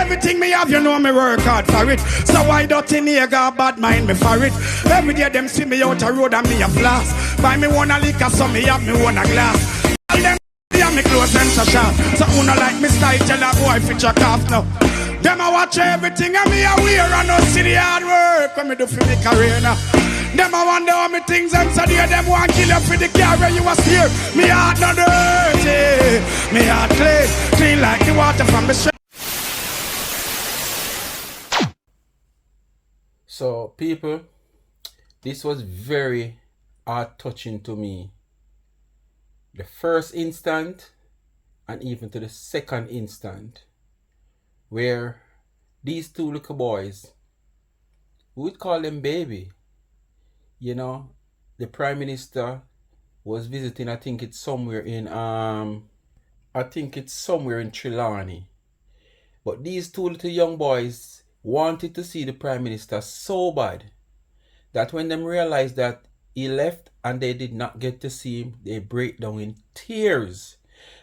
Everything me have, you know me work hard for it. So why don't you nigga bad mind me for it? Every day them see me out a road and me a flash. Buy me one a liquor, so me have me one a glass. All them me close them so sharp. So who no like me style, tell a boy fit your calf now. Them a watch everything and me a wear and no see the hard work when me do for me career now. Them a wonder how me things and so there them want kill you for the car where you was here. Me heart not dirty, me heart clean like the water from the stream. So people, this was very heart-touching to me. The first instant and even to the second instant, where these two little boys, we would call them baby, you know, the Prime Minister was visiting, I think it's somewhere in Trelawney. But these two little young boys wanted to see the Prime Minister so bad that when them realized that he left and they did not get to see him, they break down in tears.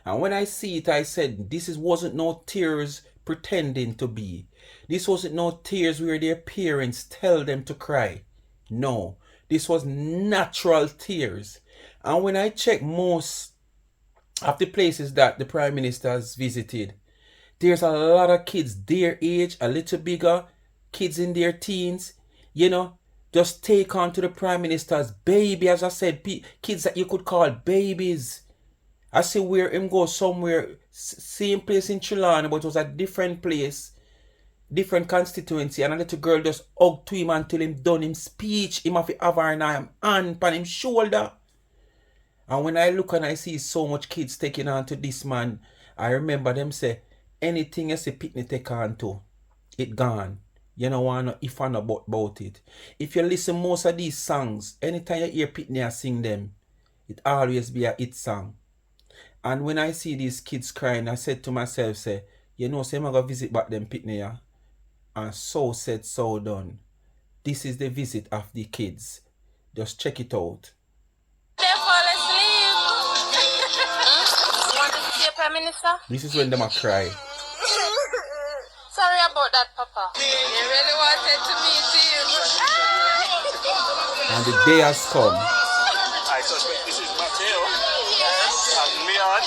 And when I see it, I said, wasn't no tears pretending to be. This wasn't no tears where their parents tell them to cry. No, this was natural tears. And when I check most of the places that the Prime Minister has visited, there's a lot of kids their age, a little bigger, kids in their teens, you know, just take on to the Prime Minister's baby, as I said, kids that you could call babies. I see where him go somewhere, same place in Trelawney, but it was a different place, different constituency, and a little girl just hugged to him until him done him speech. Him have to have her hand on him shoulder. And when I look and I see so much kids taking on to this man, I remember them say, anything you say Pitney take on to, it gone. You know want to if I know about it. If you listen most of these songs, anytime you hear Pitney sing them, it always be a hit song. And when I see these kids crying, I said to myself, say, you know, say I'm going to visit back them Pitney, yeah? And so said, so done. This is the visit of the kids. Just check it out. They fall asleep. You want to see a Prime Minister? This is when them a cry. Sorry about that, Papa. You really wanted to meet him. And the day has come. I suspect this is Mateo. And Leon.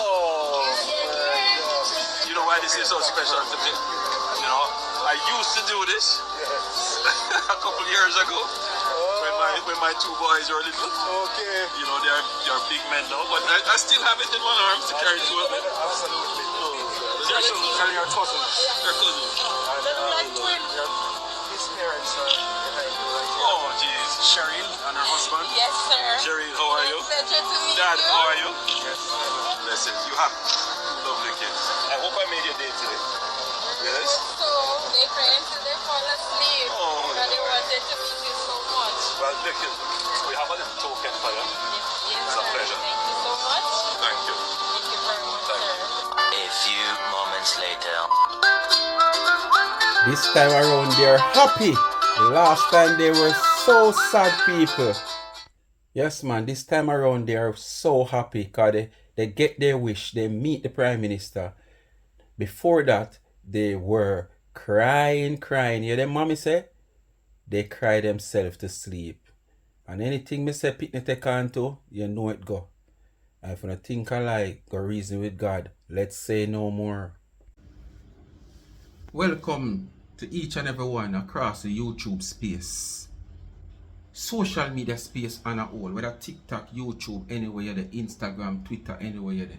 Oh, you know why this is so special to me? You know, I used to do this a couple years ago when my two boys were little. Okay. You know, they're big men now, but I still have it in one arm to carry two of them. Absolutely. Carry your cousins. Your cousins. They look like twins. His parents are behind you right here. Oh, jeez. Cheryl and her husband. Yes, sir. Cheryl, how are you? Pleasure to meet Dad, you. how are you? Yes. Blessings. You have lovely kids. I hope I made your day today. Yes? So, they pray until they fall asleep. Oh, and they wanted to meet you so much. Well, look, we have a little token for you. Yes, It's a pleasure. Thank you so much. Thank you. Thank you very much, Thank sir. you. A few moments later. This time around they're happy. Last time they were so sad, people. Yes, man, this time around they are so happy because they get their wish. They meet the Prime Minister. Before that, they were crying. You them mommy say? They cry themselves to sleep. And anything me say Pitney take on to, you know it go. And if you think alike, go reason with God. Let's say no more. Welcome to each and every one across the YouTube space. Social media space on a whole, whether TikTok, YouTube, anywhere you're there, Instagram, Twitter, anywhere you're there.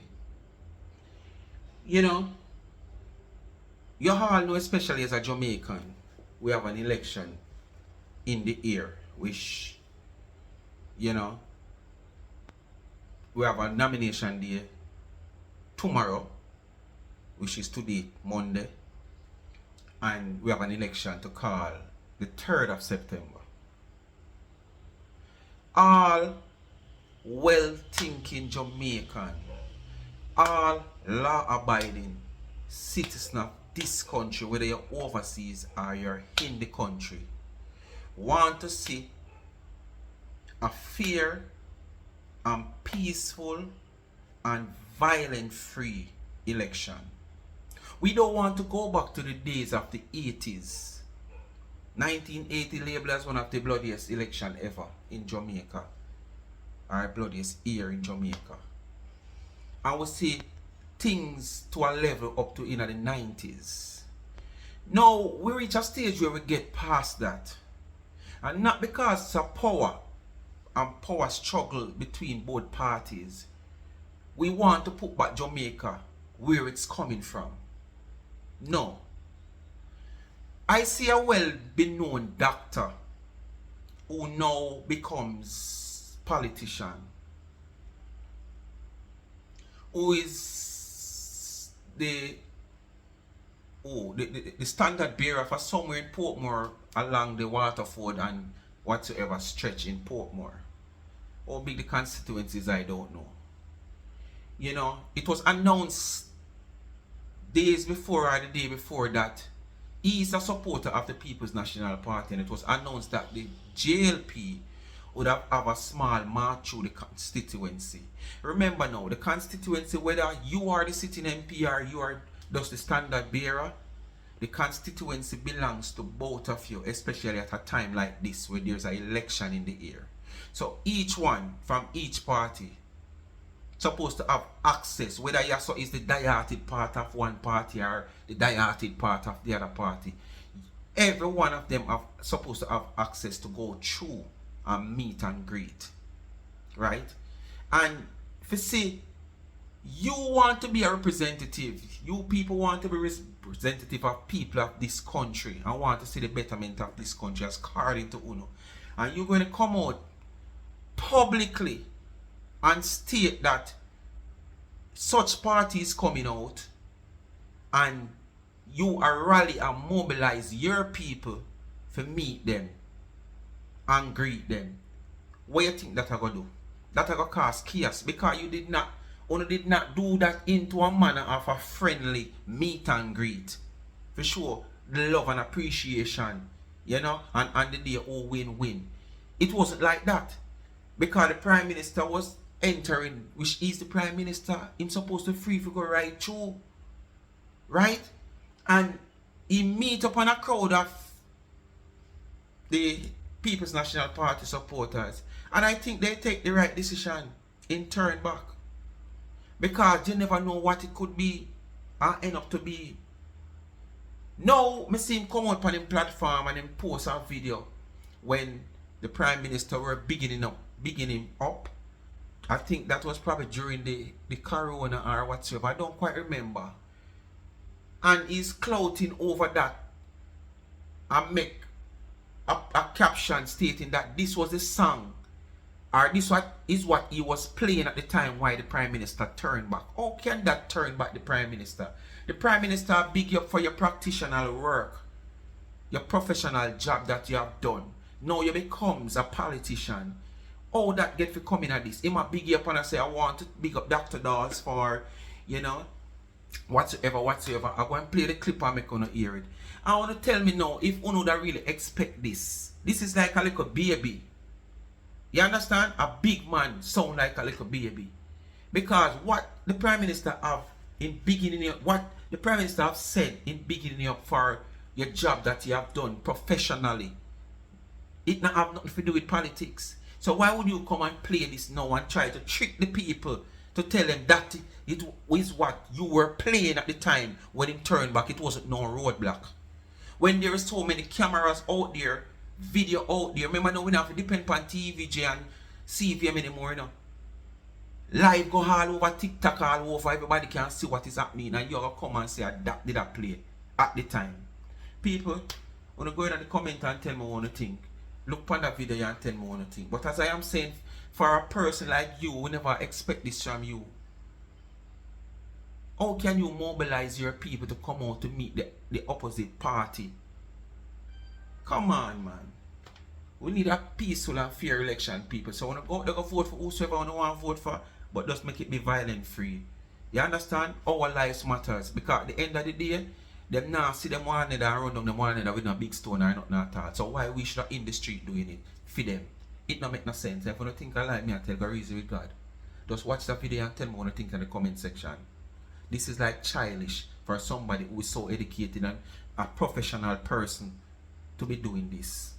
You know, you all know, especially as a Jamaican, we have an election in the air, which, you know, we have a nomination day tomorrow, which is today, Monday, and we have an election to call the 3rd of September. All well-thinking Jamaican, all law-abiding citizens of this country, whether you're overseas or you're in the country, want to see a fair and peaceful and violent-free election. We don't want to go back to the days of the 80s. 1980 labeled as one of the bloodiest election ever in Jamaica. Or bloodiest year in Jamaica. And we see things to a level up to in the 90s. Now we reach a stage where we get past that. And not because it's a power and power struggle between both parties. We want to put back Jamaica where it's coming from. No. I see a well-known doctor who now becomes politician, who is the standard bearer for somewhere in Portmore along the Waterford and whatsoever stretch in Portmore. How big the constituencies, I don't know. You know, it was announced days before or the day before that he is a supporter of the People's National Party, and it was announced that the JLP would have a small march through the constituency. Remember now, the constituency, whether you are the sitting MP or you are just the standard bearer, the constituency belongs to both of you, especially at a time like this where there's an election in the air. So each one from each party supposed to have access, whether you is the die-hearted part of one party or the die-hearted part of the other party. Every one of them are supposed to have access to go through and meet and greet. Right? And if you see, you want to be a representative, you people want to be representative of people of this country and want to see the betterment of this country as according to UNO. And you're going to come out publicly and state that such parties coming out and you are rally and mobilize your people to meet them and greet them. What do you think that I gonna do? That I gonna cause chaos because you did not do that into a manner of a friendly meet and greet. For sure, the love and appreciation, you know, and the day all win-win. It wasn't like that. Because the Prime Minister was entering, which is the Prime Minister, him supposed to free to go right through. Right? And he meet up on a crowd of the People's National Party supporters. And I think they take the right decision in turn back. Because you never know what it could be and end up to be. Now, I see him come out on him platform and him post a video when the Prime Minister were beginning up. I think that was probably during the corona or whatsoever. I don't quite remember. And he's clouting over that and make a caption stating that this was the song or this is what he was playing at the time why the Prime Minister turned back. How can that turn back the Prime Minister? The Prime Minister big you up for your practitioner work, your professional job that you have done. Now you becomes a politician. How that get for coming at this? He might big you up and I say I want to big up Dr. Dawes for, you know, whatsoever. I go and play the clip and make you hear it. I want to tell me now if you that really expect this. This is like a little baby. You understand? A big man sound like a little baby. Because what the Prime Minister have in beginning, what the Prime Minister have said in beginning up for your job that you have done professionally, it not have nothing to do with politics. So why would you come and play this now and try to trick the people to tell them that it is what you were playing at the time when it turned back? It wasn't no roadblock. When there is so many cameras out there, video out there. Remember now we don't have to depend on TVJ and CVM anymore, you know. Live go all over TikTok, all over, everybody can see what is happening and you're going to come and say that did I play at the time. People, when you go in the comment and tell me what you think, look on that video and tell me what you think. But as I am saying, for a person like you, we never expect this from you. How can you mobilize your people to come out to meet the opposite party? Come on, man. We need a peaceful and fair election, people. So when you go out there, go vote for whosoever you want to vote for, but just make it be violent free. You understand? Our lives matters. Because at the end of the day, them now see them one another and run down them one another with no big stone or nothing at all. So why we should in the street doing it? For them. It don't make no sense. If you don't think I like me, I tell you reason with God. Just watch that video and tell me what you think in the comment section. This is like childish. for somebody who is so educated and a professional person to be doing this.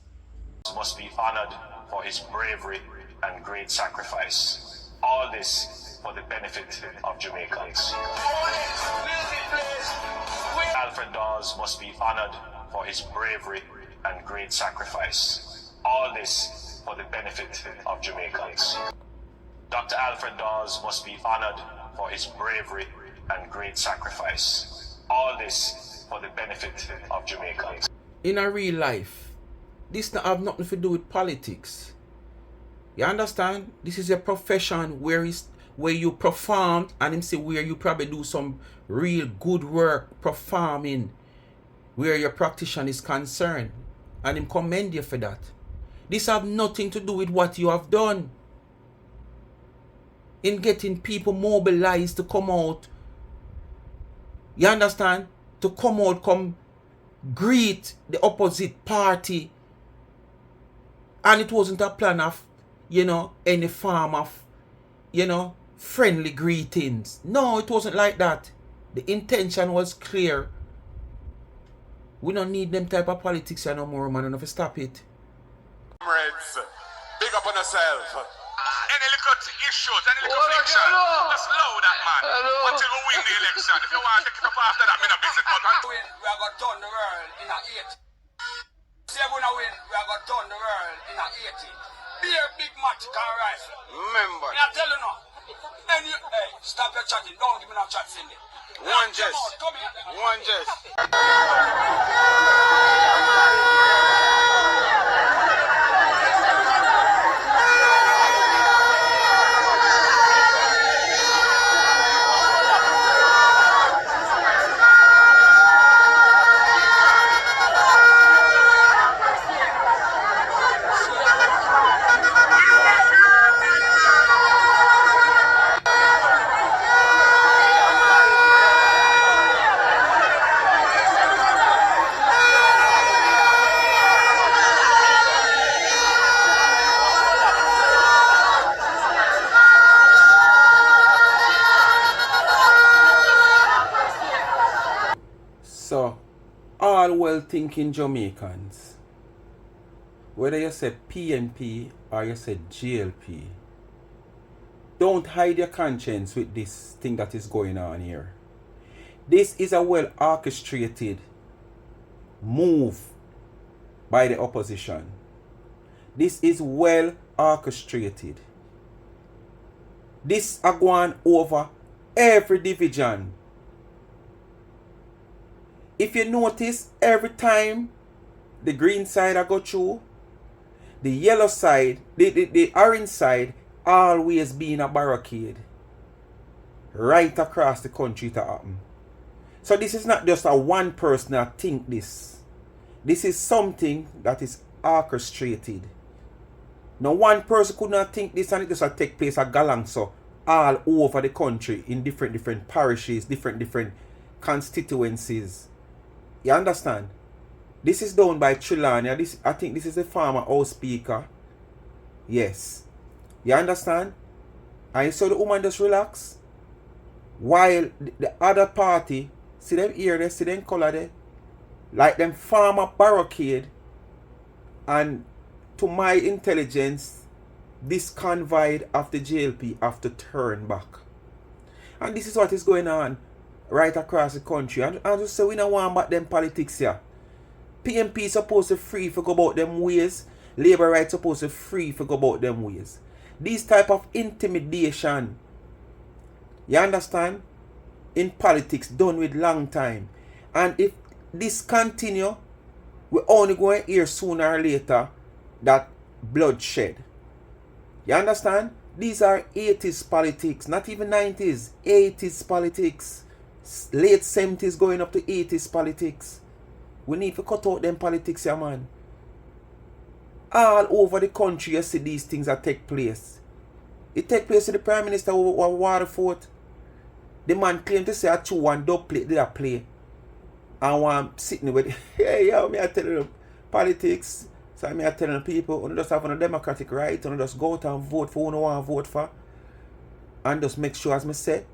Must be honored for his bravery and great sacrifice. All this for the benefit of Jamaicans. Alfred Dawes must be honored for his bravery and great sacrifice. All this for the benefit of Jamaicans. Dr. Alfred Dawes must be honored for his bravery and great sacrifice. All this for the benefit of Jamaicans. In a real life, this not have nothing to do with politics. You understand? This is a profession where you perform, and him say where you probably do some real good work performing, where your practitioner is concerned, and him commend you for that. This have nothing to do with what you have done in getting people mobilized to come out. You understand? To come out, come greet the opposite party. And it wasn't a plan of, any form of, friendly greetings. No, it wasn't like that. The intention was clear. We don't need them type of politics no more, man. Enough to stop it. Comrades, big up on yourself. Any little issues, any little Hello, friction, hello. just load that man. Hello. Until we win the election. If you want to take it up after that, I'm in a business. But We are going to turn the world in a 80. Say we win, we are going to turn the world in a 80. Be a big matic and rifle. remember, I tell you now. And you, hey, stop your chatting. Don't give me no chat, Cindy. one just, Come here. one just. So, all well-thinking Jamaicans, whether you say PNP or you say GLP, don't hide your conscience with this thing that is going on here. This is a well-orchestrated move by the opposition. This is well-orchestrated. This is going over every division. If you notice, every time the green side I go through, the yellow side, the orange side, always being a barricade right across the country to happen. So this is not just a one person that think this. This is something that is orchestrated. Now one person could not think this, and it just take place at Galangso all over the country in different parishes, different constituencies. You understand? This is done by Trelawny. I think this is the former House Speaker. Yes. You understand? And you saw the woman just relax. While the other party, see them here, they see them color there. Like them former barricade. And to my intelligence, this convoy of the JLP have to turn back. And this is what is going on right across the country. And I just say we don't want about them politics here. PNP supposed to free for go about them ways. Labour rights supposed to free for go about them ways. These type of intimidation, you understand, in politics done with long time. And if this continue, we're only going to hear sooner or later that bloodshed. You understand? These are 80s politics, not even 90s, 80s politics. Late 70s going up to 80s politics. We need to cut out them politics here, man. All over the country you see these things that take place. It take place to the Prime Minister of Waterford. The man claimed to say a 2-1 dub play did a play. And one sitting with hey yo, me I tell you politics. So me I telling people, you just have a democratic right, and just go out and vote for who you want to vote for. And just make sure, as me say,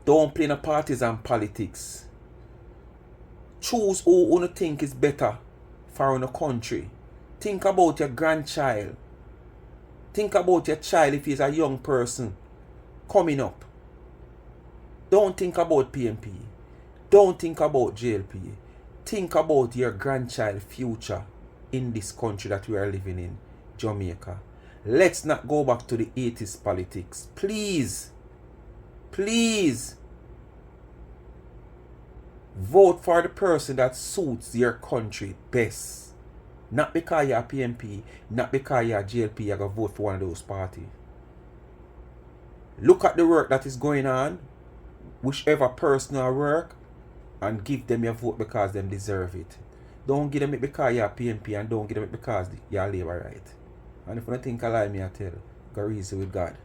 Don't play no partisan politics. Choose who you think is better for your country. Think about your grandchild. Think about your child if he's a young person coming up. Don't think about PNP. Don't think about JLP. Think about your grandchild's future in this country that we are living in, Jamaica. Let's not go back to the 80s politics. Please. Please. Vote for the person that suits your country best. Not because you're a PNP, not because you're a JLP, you're going to vote for one of those parties. Look at the work that is going on, whichever person or work, and give them your vote because them deserve it. Don't give them it because you're a PNP, and don't give them it because you're Labour right. And if you don't think I lie, me I tell, go reason with God.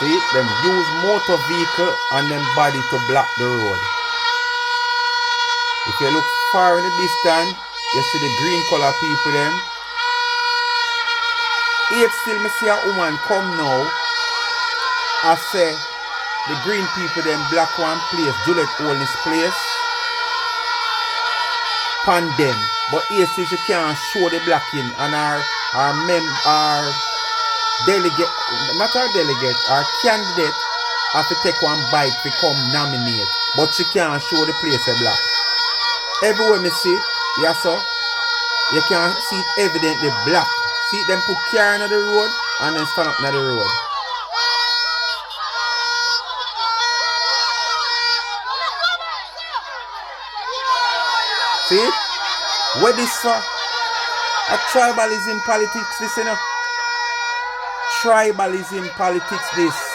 See, them use motor vehicle and them body to block the road. If you look far in the distance, you see the green color people them. Yet still me see a woman come now. I say the green people them black one place, Juliet hold this place. Pan them. But here see she can't show the blacking and our delegate, not our delegate, our candidate have to take one bite to come nominate. But she can't show the place a black. Everywhere me see, yes sir, you can see it evidently black. See them put car on the road and then stand up on the road. See? What this for? A tribalism politics this, you know? Tribalism politics this.